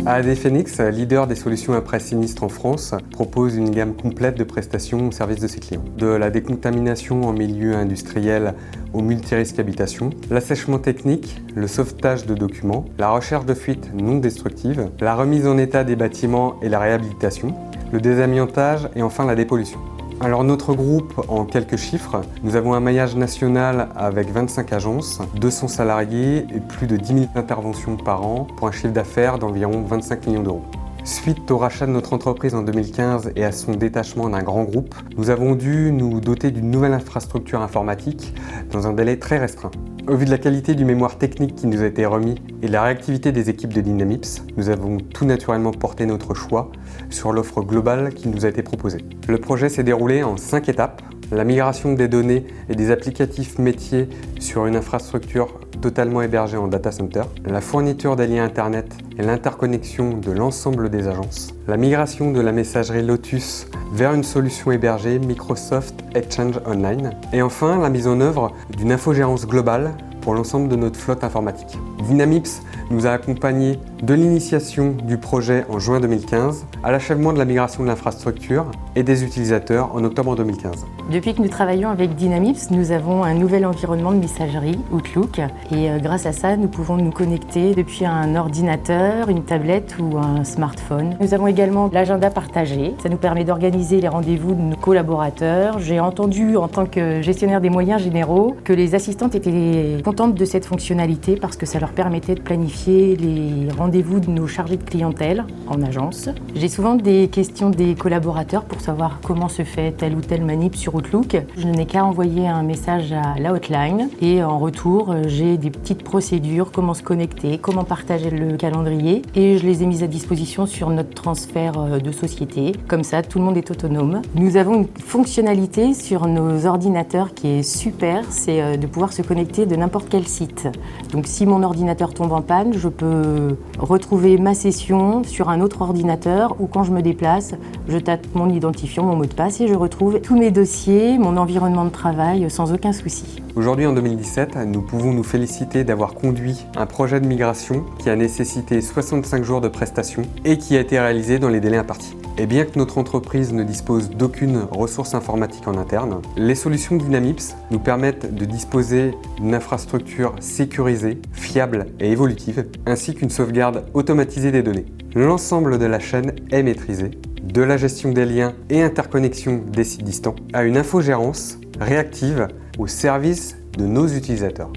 AAD Phoenix, leader des solutions après-sinistre en France, propose une gamme complète de prestations au service de ses clients. De la décontamination en milieu industriel au multirisque habitation, l'assèchement technique, le sauvetage de documents, la recherche de fuites non destructives, la remise en état des bâtiments et la réhabilitation, le désamiantage et enfin la dépollution. Alors notre groupe, en quelques chiffres, nous avons un maillage national avec 25 agences, 200 salariés et plus de 10 000 interventions par an pour un chiffre d'affaires d'environ 25 millions d'euros. Suite au rachat de notre entreprise en 2015 et à son détachement d'un grand groupe, nous avons dû nous doter d'une nouvelle infrastructure informatique dans un délai très restreint. Au vu de la qualité du mémoire technique qui nous a été remis et de la réactivité des équipes de Dynamips, nous avons tout naturellement porté notre choix sur l'offre globale qui nous a été proposée. Le projet s'est déroulé en 5 étapes. La migration des données et des applicatifs métiers sur une infrastructure totalement hébergée en data center, la fourniture des liens Internet et l'interconnexion de l'ensemble des agences, la migration de la messagerie Lotus vers une solution hébergée Microsoft Exchange Online, et enfin la mise en œuvre d'une infogérance globale pour l'ensemble de notre flotte informatique. Dynamips nous a accompagnés de l'initiation du projet en juin 2015 à l'achèvement de la migration de l'infrastructure et des utilisateurs en octobre 2015. Depuis que nous travaillons avec Dynamips, nous avons un nouvel environnement de messagerie, Outlook, et grâce à ça, nous pouvons nous connecter depuis un ordinateur, une tablette ou un smartphone. Nous avons également l'agenda partagé. Ça nous permet d'organiser les rendez-vous de nos collaborateurs. J'ai entendu, en tant que gestionnaire des moyens généraux, que les assistantes étaient contentes de cette fonctionnalité parce que ça leur permettait de planifier les rendez-vous de nos chargés de clientèle en agence. J'ai souvent des questions des collaborateurs pour savoir comment se fait telle ou telle manip sur Outlook. Je n'ai qu'à envoyer un message à la hotline et en retour, j'ai des petites procédures, comment se connecter, comment partager le calendrier, et je les ai mises à disposition sur notre transfert de société. Comme ça, tout le monde est autonome. Nous avons une fonctionnalité sur nos ordinateurs qui est super, c'est de pouvoir se connecter de n'importe quel site. Donc si mon ordinateur tombe en panne, je peux retrouver ma session sur un autre ordinateur, ou quand je me déplace, je tape mon identifiant, mon mot de passe et je retrouve tous mes dossiers, mon environnement de travail sans aucun souci. Aujourd'hui, en 2017, nous pouvons nous féliciter d'avoir conduit un projet de migration qui a nécessité 65 jours de prestations et qui a été réalisé dans les délais impartis. Et bien que notre entreprise ne dispose d'aucune ressource informatique en interne, les solutions Dynamips nous permettent de disposer d'une infrastructure sécurisée, fiable et évolutive, ainsi qu'une sauvegarde automatisée des données. L'ensemble de la chaîne est maîtrisé, de la gestion des liens et interconnexion des sites distants à une infogérance réactive au service de nos utilisateurs.